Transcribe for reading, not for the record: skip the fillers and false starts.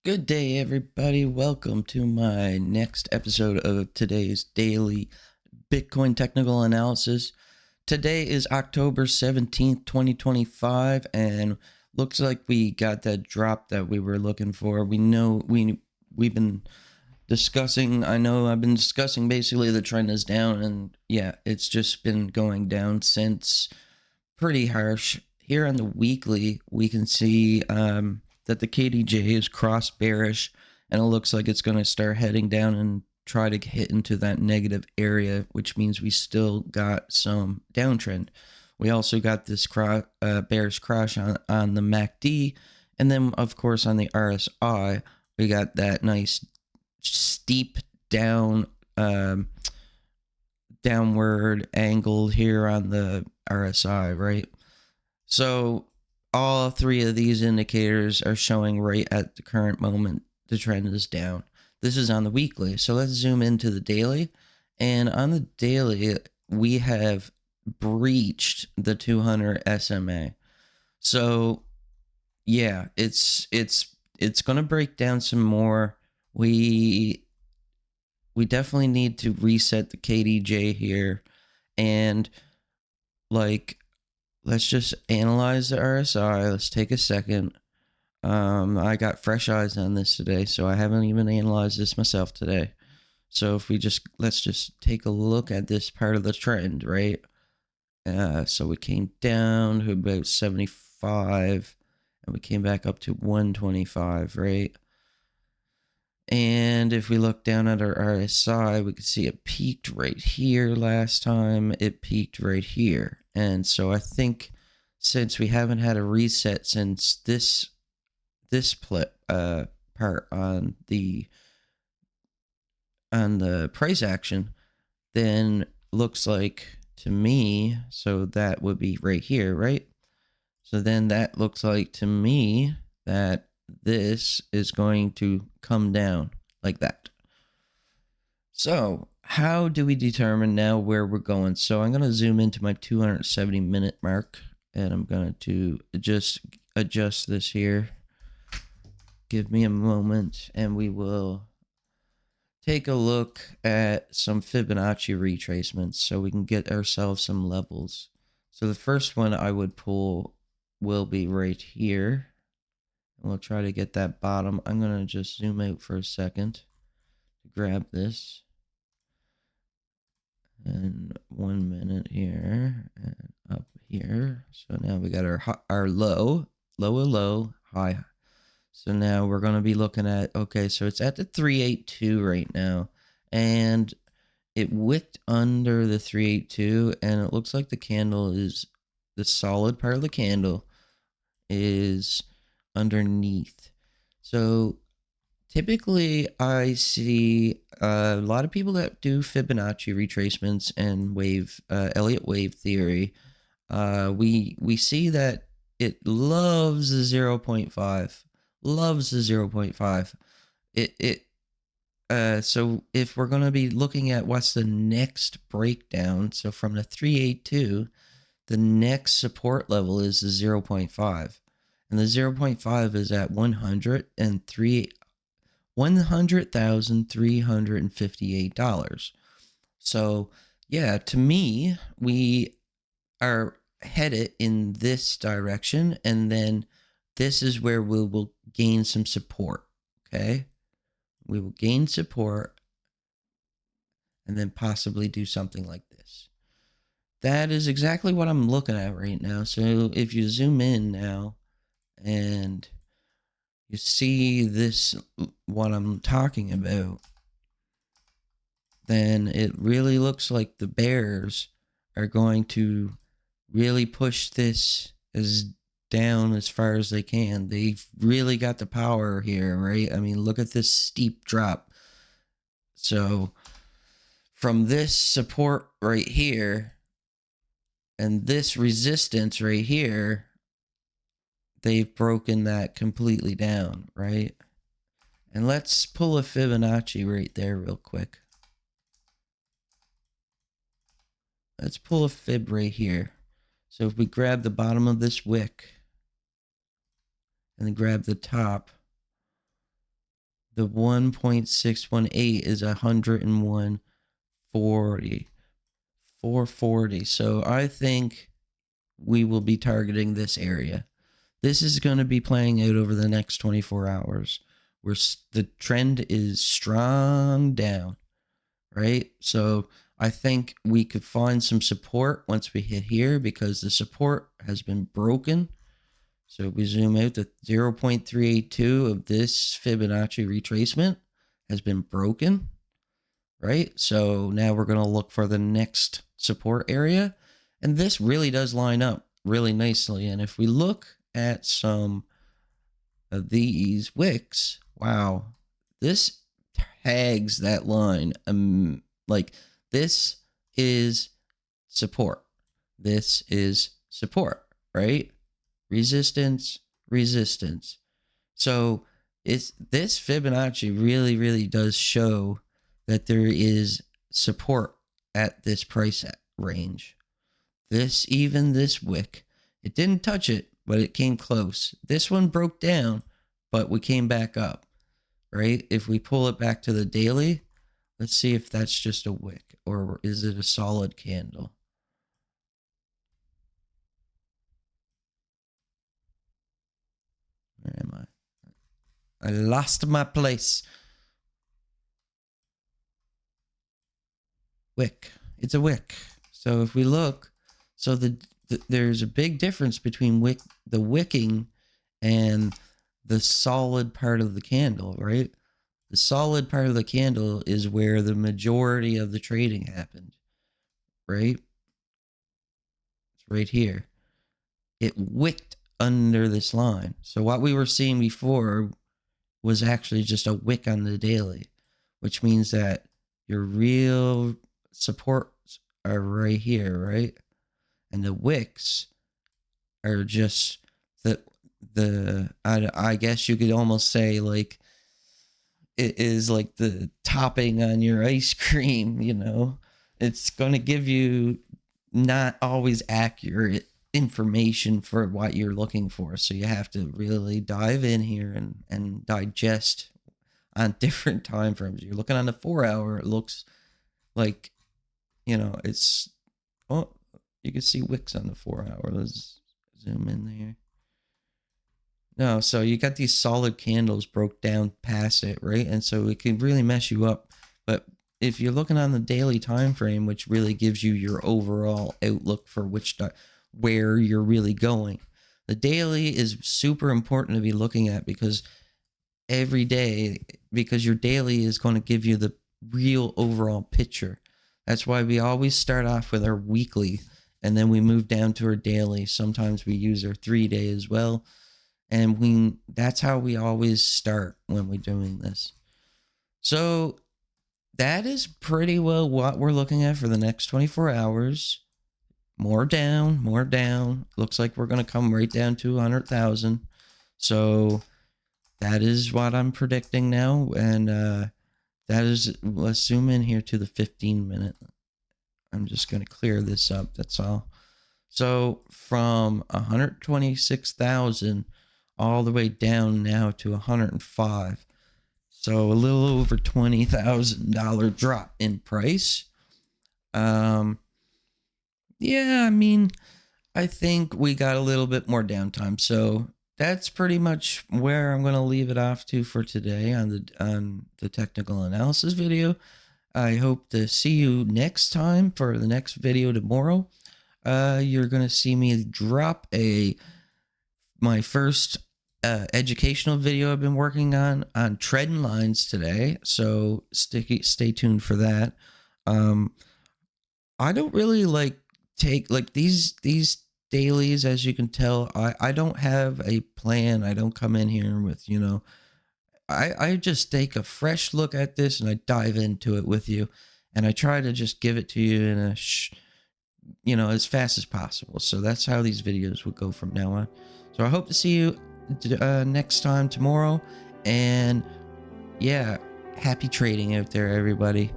Good day, everybody. Welcome to my next episode of today's daily Bitcoin technical analysis. Today is October 17th, 2025, and looks like we got that drop that we were looking for. We've been discussing, I know I've been discussing basically the trend is down, and yeah, it's just been going down since. Pretty harsh. Here on the weekly, we can see that the KDJ is cross bearish, and it looks like it's going to start heading down and try to hit into that negative area, which means we still got some downtrend. We also got this bearish crash on the MACD, and then of course on the RSI, we got that nice steep downward angle here on the RSI, right? So all three of these indicators are showing right at the current moment the trend is down. This is on the weekly. So let's zoom into the daily. And on the daily, we have breached the 200 SMA. So yeah, it's going to break down some more. We definitely need to reset the KDJ here, and like, let's just analyze the RSI. Let's take a second. I got fresh eyes on this today, so I haven't even analyzed this myself today. So if let's just take a look at this part of the trend, right? So we came down to about 75, and we came back up to 125, right? And if we look down at our RSI, we can see it peaked right here last time. It peaked right here. And so I think since we haven't had a reset since this part on the price action, then looks like to me, so that would be right here, right? So then that looks like to me that this is going to come down like that. So how do we determine now where we're going? So I'm going to zoom into my 270 minute mark, and I'm going to just adjust this here. Give me a moment, and we will take a look at some Fibonacci retracements so we can get ourselves some levels. So the first one I would pull will be right here. And we'll try to get that bottom. I'm going to just zoom out for a second to grab this. And 1 minute here and up here. So now we got our low, high. So now we're going to be looking at, okay, so it's at the 382 right now. And it wicked under the 382, and it looks like the candle is, the solid part of the candle is underneath. So typically I see a lot of people that do Fibonacci retracements and Elliott wave theory. We see that it loves the 0.5, loves the 0.5. So if we're going to be looking at what's the next breakdown, so from the 382, the next support level is the 0.5. And the 0.5 is at $100,358. So yeah, to me, we are headed in this direction, and then this is where we will gain some support. Okay, we will gain support and then possibly do something like this. That is exactly what I'm looking at right now. So if you zoom in now and you see this, what I'm talking about, then it really looks like the bears are going to really push this as down as far as they can. They've really got the power here, right? I mean, look at this steep drop. So from this support right here and this resistance right here, they've broken that completely down, right? And let's pull a Fibonacci right there real quick. Let's pull a fib right here. So if we grab the bottom of this wick and then grab the top, The 1.618 is 101.40. 440. So I think we will be targeting this area. This is going to be playing out over the next 24 hours where the trend is strong down, right? So I think we could find some support once we hit here because the support has been broken. So we zoom out to 0.382 of this Fibonacci retracement has been broken, right? So now we're going to look for the next support area. And this really does line up really nicely. And if we look at some of these wicks, wow, this tags that line. Like this is support. This is support, right? Resistance, resistance. So it's this Fibonacci really does show that there is support at this price range. Even this wick, it didn't touch it, but it came close. This one broke down, but we came back up, right? If we pull it back to the daily, let's see if that's just a wick or is it a solid candle. Where am I? I lost my place. Wick. It's a wick. So if we look, so there's a big difference between the wicking and the solid part of the candle, right? The solid part of the candle is where the majority of the trading happened, right? It's right here. It wicked under this line. So what we were seeing before was actually just a wick on the daily, which means that your real supports are right here, right? And the wicks are just I guess you could almost say like it is like the topping on your ice cream, you know. It's going to give you not always accurate information for what you're looking for. So you have to really dive in here and digest on different time frames. You're looking on the 4 hour, it looks like, you know, it's, oh, you can see wicks on the 4 hour. Let's zoom in there. No, so you got these solid candles broke down past it, right? And so it can really mess you up. But if you're looking on the daily time frame, which really gives you your overall outlook for where you're really going, the daily is super important to be looking at because every day, because your daily is going to give you the real overall picture. That's why we always start off with our weekly and then we move down to our daily. Sometimes we use our 3 day as well. And that's how we always start when we're doing this. So that is pretty well what we're looking at for the next 24 hours. More down, more down. Looks like we're going to come right down to 100,000. So that is what I'm predicting now. And that is, let's zoom in here to the 15 minute. I'm just going to clear this up. That's all. So from 126,000 all the way down now to 105. So a little over $20,000 drop in price. Yeah, I mean, I think we got a little bit more downtime. So that's pretty much where I'm going to leave it off to for today on the technical analysis video. I hope to see you next time for the next video tomorrow. You're going to see me drop my first educational video I've been working on trend lines today. So stay tuned for that. I don't really take these dailies, as you can tell. I don't have a plan. I don't come in here with, you know, I just take a fresh look at this and I dive into it with you, and I try to just give it to you in a you know, as fast as possible. So that's how these videos will go from now on. So I hope to see you next time tomorrow, and yeah, happy trading out there, everybody.